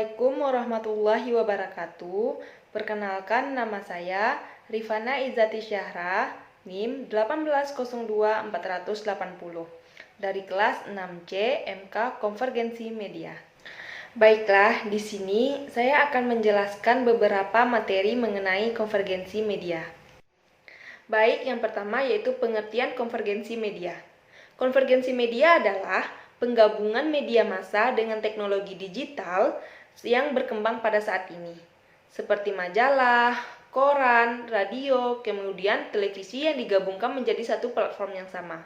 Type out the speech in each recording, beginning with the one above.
Assalamualaikum warahmatullahi wabarakatuh. Perkenalkan, nama saya Rifana Izzati Syahra, NIM 1802480 dari kelas 6C MK Konvergensi Media. Baiklah, di sini saya akan menjelaskan beberapa materi mengenai konvergensi media. Baik, yang pertama yaitu pengertian konvergensi media. Konvergensi media adalah penggabungan media massa dengan teknologi digital yang berkembang pada saat ini, seperti majalah, koran, radio, kemudian televisi yang digabungkan menjadi satu platform yang sama.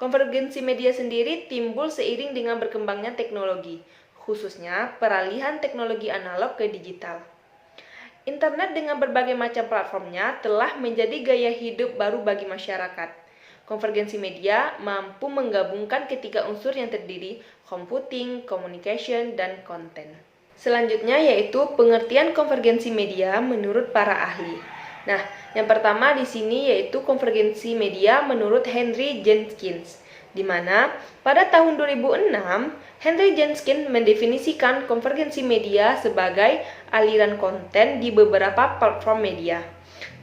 Konvergensi media sendiri timbul seiring dengan berkembangnya teknologi, khususnya peralihan teknologi analog ke digital. Internet dengan berbagai macam platformnya telah menjadi gaya hidup baru bagi masyarakat. Konvergensi media mampu menggabungkan ketiga unsur yang terdiri computing, communication, dan konten. Selanjutnya yaitu pengertian konvergensi media menurut para ahli. Nah, yang pertama di sini yaitu konvergensi media menurut Henry Jenkins, di mana pada tahun 2006 Henry Jenkins mendefinisikan konvergensi media sebagai aliran konten di beberapa platform media,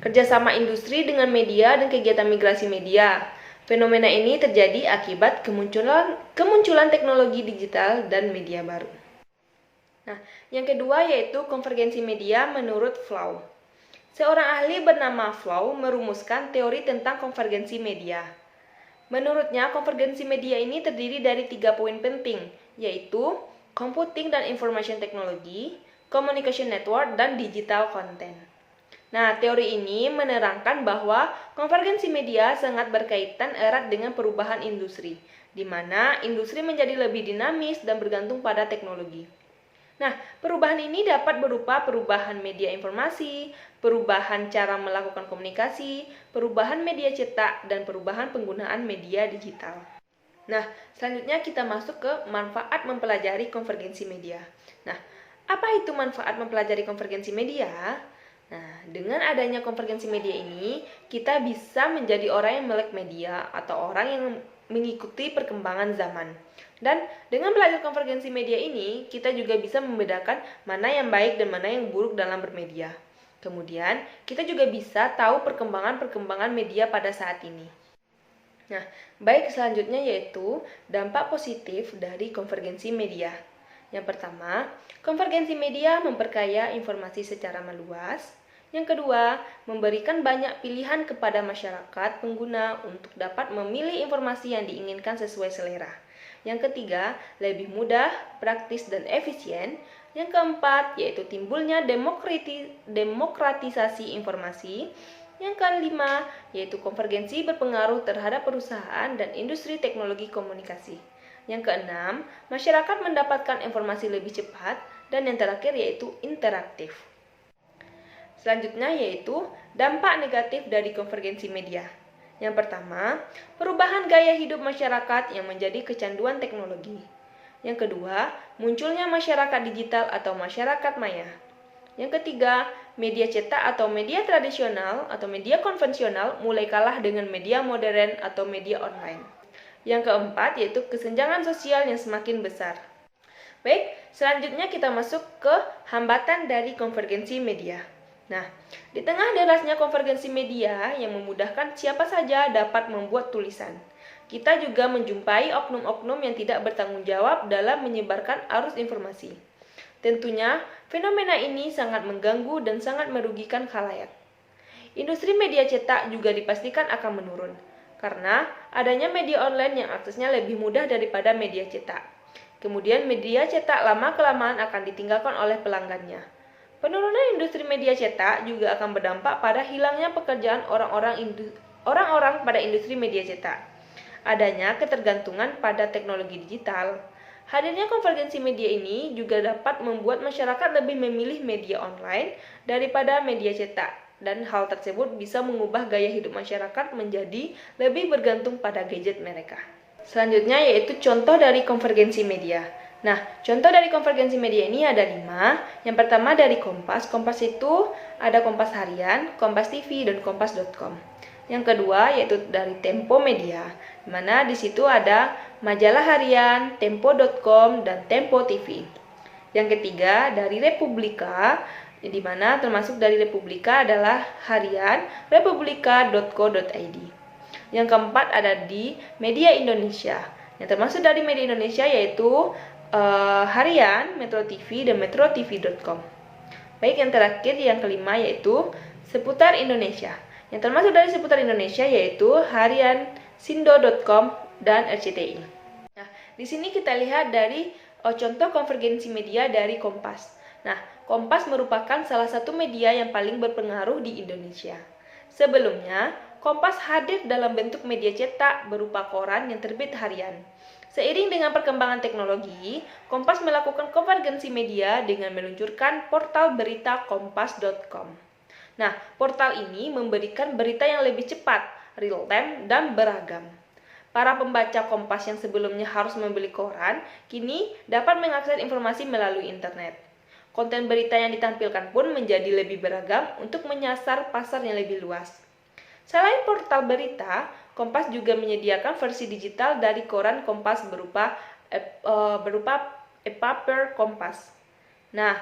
kerjasama industri dengan media dan kegiatan migrasi media. Fenomena ini terjadi akibat kemunculan teknologi digital dan media baru. Nah, yang kedua yaitu konvergensi media menurut Flaw. Seorang ahli bernama Flaw merumuskan teori tentang konvergensi media. Menurutnya, konvergensi media ini terdiri dari 3 poin penting, yaitu computing dan information technology, communication network, dan digital content. Nah, teori ini menerangkan bahwa konvergensi media sangat berkaitan erat dengan perubahan industri, di mana industri menjadi lebih dinamis dan bergantung pada teknologi. Nah, perubahan ini dapat berupa perubahan media informasi, perubahan cara melakukan komunikasi, perubahan media cetak, dan perubahan penggunaan media digital. Nah, selanjutnya kita masuk ke manfaat mempelajari konvergensi media. Nah, apa itu manfaat mempelajari konvergensi media? Nah, dengan adanya konvergensi media ini, kita bisa menjadi orang yang melek media atau orang yang mengikuti perkembangan zaman. Dan dengan belajar konvergensi media ini, kita juga bisa membedakan mana yang baik dan mana yang buruk dalam bermedia. Kemudian, kita juga bisa tahu perkembangan media pada saat ini. Nah, baik selanjutnya yaitu dampak positif dari konvergensi media. Yang pertama, konvergensi media memperkaya informasi secara meluas. Yang kedua, memberikan banyak pilihan kepada masyarakat pengguna untuk dapat memilih informasi yang diinginkan sesuai selera. Yang ketiga, lebih mudah, praktis, dan efisien. Yang keempat, yaitu timbulnya demokratisasi informasi. Yang kelima, yaitu konvergensi berpengaruh terhadap perusahaan dan industri teknologi komunikasi. Yang keenam, masyarakat mendapatkan informasi lebih cepat. Dan yang terakhir yaitu interaktif. Selanjutnya yaitu dampak negatif dari konvergensi media. Yang pertama, perubahan gaya hidup masyarakat yang menjadi kecanduan teknologi. Yang kedua, munculnya masyarakat digital atau masyarakat maya. Yang ketiga, media cetak atau media tradisional atau media konvensional mulai kalah dengan media modern atau media online. Yang keempat yaitu kesenjangan sosial yang semakin besar. Baik, selanjutnya kita masuk ke hambatan dari konvergensi media. Nah, di tengah derasnya konvergensi media yang memudahkan siapa saja dapat membuat tulisan, kita juga menjumpai oknum-oknum yang tidak bertanggung jawab dalam menyebarkan arus informasi. Tentunya, fenomena ini sangat mengganggu dan sangat merugikan khalayak. Industri media cetak juga dipastikan akan menurun, karena adanya media online yang aksesnya lebih mudah daripada media cetak. Kemudian media cetak lama-kelamaan akan ditinggalkan oleh pelanggannya. Penurunan industri media cetak juga akan berdampak pada hilangnya pekerjaan orang-orang pada industri media cetak. Adanya ketergantungan pada teknologi digital. Hadirnya konvergensi media ini juga dapat membuat masyarakat lebih memilih media online daripada media cetak. Dan hal tersebut bisa mengubah gaya hidup masyarakat menjadi lebih bergantung pada gadget mereka. Selanjutnya yaitu contoh dari konvergensi media. Nah, contoh dari konvergensi media ini ada 5. Yang pertama dari Kompas. Kompas itu ada Kompas Harian, Kompas TV, dan Kompas.com. Yang kedua yaitu dari Tempo Media, di mana di situ ada Majalah Harian, Tempo.com, dan Tempo TV. Yang ketiga dari Republika, di mana termasuk dari Republika adalah harian republika.co.id. Yang keempat ada di Media Indonesia. Yang termasuk dari Media Indonesia yaitu harian Metro TV dan metrotv.com. Baik, yang terakhir yang kelima yaitu Seputar Indonesia. Yang termasuk dari Seputar Indonesia yaitu harian sindo.com dan RCTI. Nah, di sini kita lihat dari contoh konvergensi media dari Kompas. Nah, Kompas merupakan salah satu media yang paling berpengaruh di Indonesia. Sebelumnya, Kompas hadir dalam bentuk media cetak berupa koran yang terbit harian. Seiring dengan perkembangan teknologi, Kompas melakukan konvergensi media dengan meluncurkan portal berita kompas.com. Nah, portal ini memberikan berita yang lebih cepat, real time, dan beragam. Para pembaca Kompas yang sebelumnya harus membeli koran, kini dapat mengakses informasi melalui internet. Konten berita yang ditampilkan pun menjadi lebih beragam untuk menyasar pasar yang lebih luas. Selain portal berita, Kompas juga menyediakan versi digital dari koran Kompas berupa e-paper Kompas. Nah,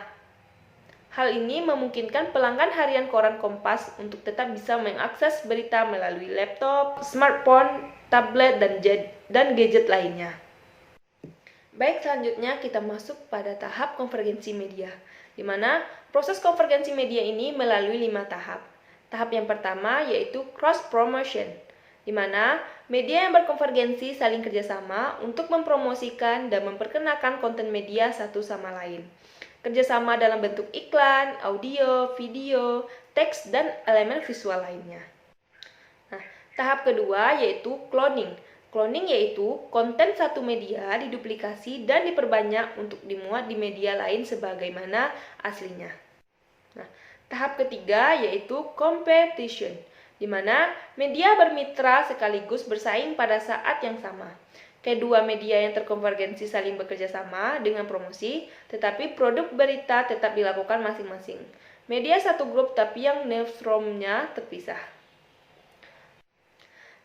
hal ini memungkinkan pelanggan harian koran Kompas untuk tetap bisa mengakses berita melalui laptop, smartphone, tablet, dan gadget lainnya. Baik, selanjutnya kita masuk pada tahap konvergensi media, di mana proses konvergensi media ini melalui 5 tahap. Tahap yang pertama yaitu cross-promotion, di mana media yang berkonvergensi saling kerjasama untuk mempromosikan dan memperkenalkan konten media satu sama lain. Kerjasama dalam bentuk iklan, audio, video, teks, dan elemen visual lainnya. Nah, tahap kedua yaitu cloning. Cloning yaitu konten satu media diduplikasi dan diperbanyak untuk dimuat di media lain sebagaimana aslinya. Nah, tahap ketiga yaitu competition, di mana media bermitra sekaligus bersaing pada saat yang sama. Kedua media yang terkonvergensi saling bekerja sama dengan promosi, tetapi produk berita tetap dilakukan masing-masing. Media satu grup tapi yang newsroomnya terpisah.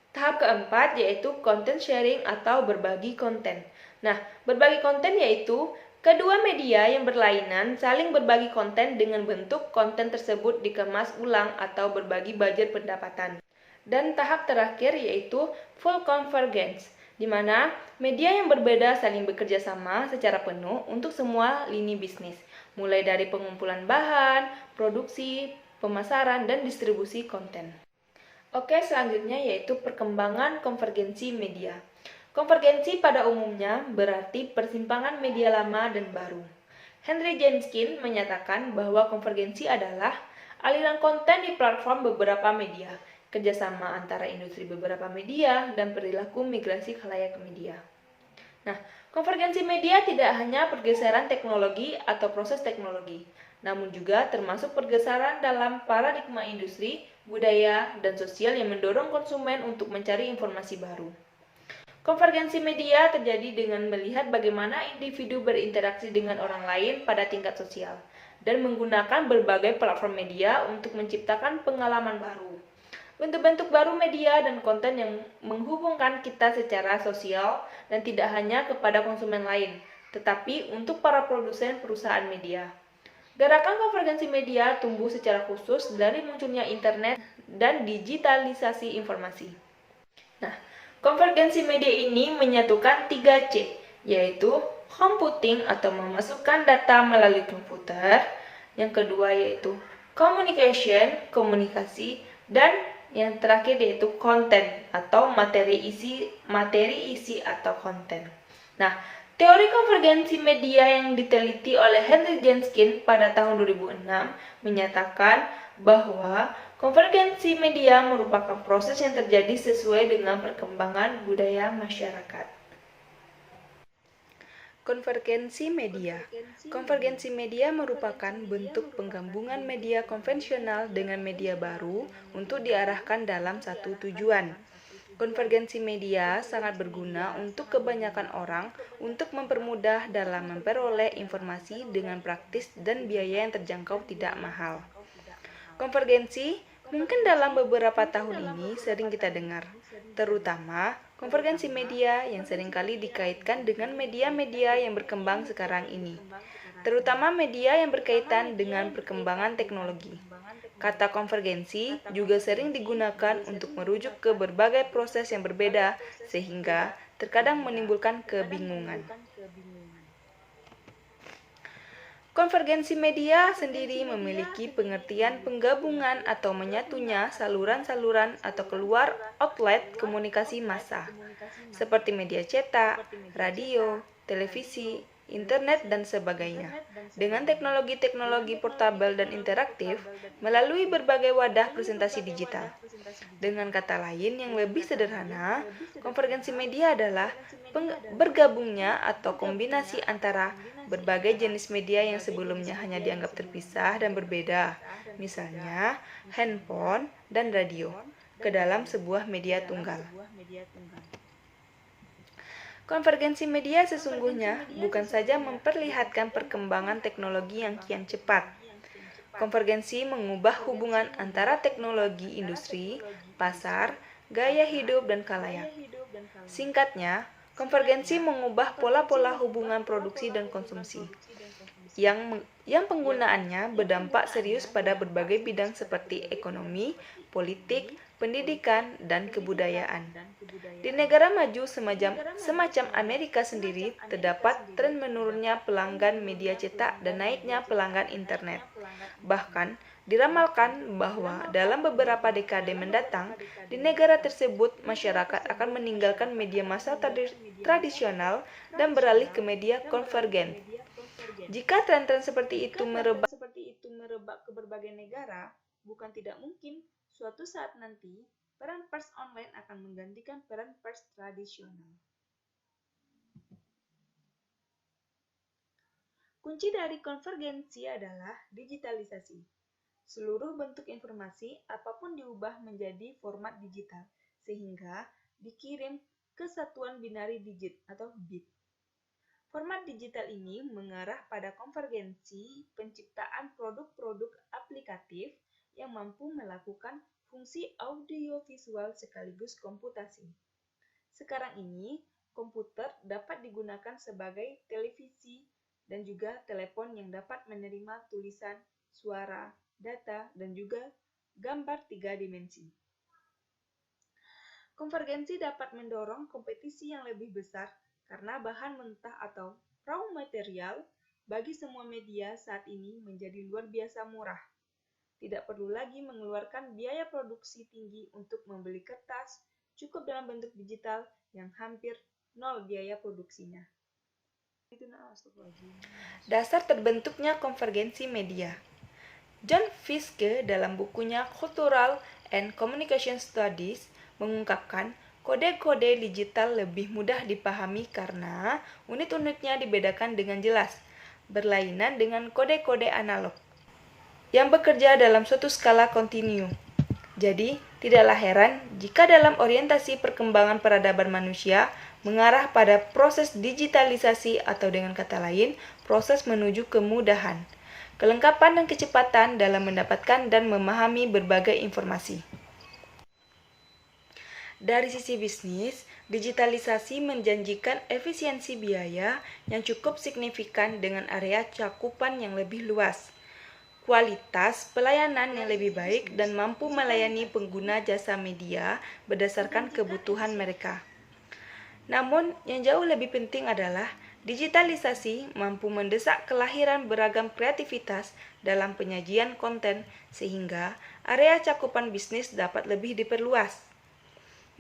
Tahap keempat yaitu content sharing atau berbagi konten. Nah, berbagi konten yaitu kedua media yang berlainan saling berbagi konten dengan bentuk konten tersebut dikemas ulang atau berbagi budget pendapatan. Dan tahap terakhir yaitu full convergence, di mana media yang berbeda saling bekerja sama secara penuh untuk semua lini bisnis, mulai dari pengumpulan bahan, produksi, pemasaran, dan distribusi konten. Oke, selanjutnya yaitu perkembangan konvergensi media. Konvergensi pada umumnya berarti persimpangan media lama dan baru. Henry Jenskin menyatakan bahwa konvergensi adalah aliran konten di platform beberapa media, kerjasama antara industri beberapa media, dan perilaku migrasi khalayak media. Nah, konvergensi media tidak hanya pergeseran teknologi atau proses teknologi, namun juga termasuk pergeseran dalam paradigma industri, budaya, dan sosial yang mendorong konsumen untuk mencari informasi baru. Konvergensi media terjadi dengan melihat bagaimana individu berinteraksi dengan orang lain pada tingkat sosial, dan menggunakan berbagai platform media untuk menciptakan pengalaman baru. Bentuk-bentuk baru media dan konten yang menghubungkan kita secara sosial dan tidak hanya kepada konsumen lain, tetapi untuk para produsen perusahaan media. Gerakan konvergensi media tumbuh secara khusus dari munculnya internet dan digitalisasi informasi. Nah, konvergensi media ini menyatukan 3C, yaitu computing atau memasukkan data melalui komputer, yang kedua yaitu communication, komunikasi, dan yang terakhir yaitu konten atau materi isi atau konten. Nah, teori konvergensi media yang diteliti oleh Henry Jenskin pada tahun 2006 menyatakan bahwa konvergensi media merupakan proses yang terjadi sesuai dengan perkembangan budaya masyarakat. Konvergensi media. Konvergensi media merupakan bentuk penggabungan media konvensional dengan media baru untuk diarahkan dalam satu tujuan. Konvergensi media sangat berguna untuk kebanyakan orang untuk mempermudah dalam memperoleh informasi dengan praktis dan biaya yang terjangkau tidak mahal. Konvergensi mungkin dalam beberapa tahun ini sering kita dengar, terutama konvergensi media yang seringkali dikaitkan dengan media-media yang berkembang sekarang ini. terutama media yang berkaitan dengan perkembangan teknologi. Kata konvergensi juga sering digunakan untuk merujuk ke berbagai proses yang berbeda, sehingga terkadang menimbulkan kebingungan. Konvergensi media sendiri memiliki pengertian penggabungan atau menyatunya saluran-saluran atau keluar outlet komunikasi massa, seperti media cetak, radio, televisi, internet, dan sebagainya, dengan teknologi-teknologi portabel dan interaktif melalui berbagai wadah presentasi digital. Dengan kata lain yang lebih sederhana, konvergensi media adalah bergabungnya atau kombinasi antara berbagai jenis media yang sebelumnya hanya dianggap terpisah dan berbeda, misalnya handphone dan radio, ke dalam sebuah media tunggal. Konvergensi media sesungguhnya bukan saja memperlihatkan perkembangan teknologi yang kian cepat. Konvergensi mengubah hubungan antara teknologi industri, pasar, gaya hidup, dan khalayak. Singkatnya, konvergensi mengubah pola-pola hubungan produksi dan konsumsi, yang penggunaannya berdampak serius pada berbagai bidang seperti ekonomi, politik, pendidikan, dan kebudayaan. Di negara maju semacam Amerika sendiri, terdapat tren menurunnya pelanggan media cetak dan naiknya pelanggan internet. Bahkan, diramalkan bahwa dalam beberapa dekade mendatang, di negara tersebut masyarakat akan meninggalkan media massa tradisional dan beralih ke media konvergen. Jika tren-tren seperti itu merebak ke berbagai negara, bukan tidak mungkin suatu saat nanti peran pers online akan menggantikan peran pers tradisional. Kunci dari konvergensi adalah digitalisasi. Seluruh bentuk informasi apapun diubah menjadi format digital, sehingga dikirim ke satuan binari digit atau bit. Format digital ini mengarah pada konvergensi penciptaan produk-produk aplikatif yang mampu melakukan fungsi audiovisual sekaligus komputasi. Sekarang ini, komputer dapat digunakan sebagai televisi dan juga telepon yang dapat menerima tulisan, suara, data, dan juga gambar 3 dimensi. Konvergensi dapat mendorong kompetisi yang lebih besar karena bahan mentah atau raw material bagi semua media saat ini menjadi luar biasa murah. Tidak perlu lagi mengeluarkan biaya produksi tinggi untuk membeli kertas, cukup dalam bentuk digital yang hampir nol biaya produksinya. Dasar terbentuknya konvergensi media. John Fiske dalam bukunya Cultural and Communication Studies mengungkapkan kode-kode digital lebih mudah dipahami karena unit-unitnya dibedakan dengan jelas, berlainan dengan kode-kode analog yang bekerja dalam suatu skala kontinu. Jadi, tidaklah heran jika dalam orientasi perkembangan peradaban manusia mengarah pada proses digitalisasi atau dengan kata lain, proses menuju kemudahan, kelengkapan dan kecepatan dalam mendapatkan dan memahami berbagai informasi. Dari sisi bisnis, digitalisasi menjanjikan efisiensi biaya yang cukup signifikan dengan area cakupan yang lebih luas, kualitas pelayanan yang lebih baik, dan mampu melayani pengguna jasa media berdasarkan kebutuhan mereka. Namun, yang jauh lebih penting adalah digitalisasi mampu mendesak kelahiran beragam kreativitas dalam penyajian konten sehingga area cakupan bisnis dapat lebih diperluas.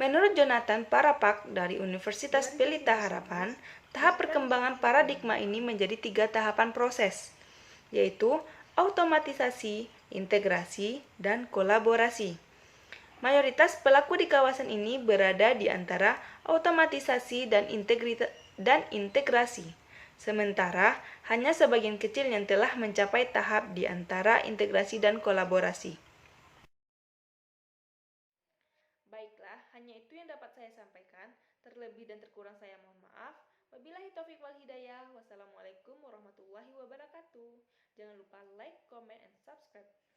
Menurut Jonathan Parapak dari Universitas Pelita Harapan, tahap perkembangan paradigma ini menjadi 3 tahapan proses, yaitu automatisasi, integrasi, dan kolaborasi. Mayoritas pelaku di kawasan ini berada di antara automatisasi dan integrasi, sementara hanya sebagian kecil yang telah mencapai tahap di antara integrasi dan kolaborasi. Baiklah, hanya itu yang dapat saya sampaikan. Terlebih dan terkurang saya mohon maaf. Wabillahi taufiq wal hidayah. Wassalamualaikum warahmatullahi wabarakatuh. Jangan lupa like, comment, and subscribe.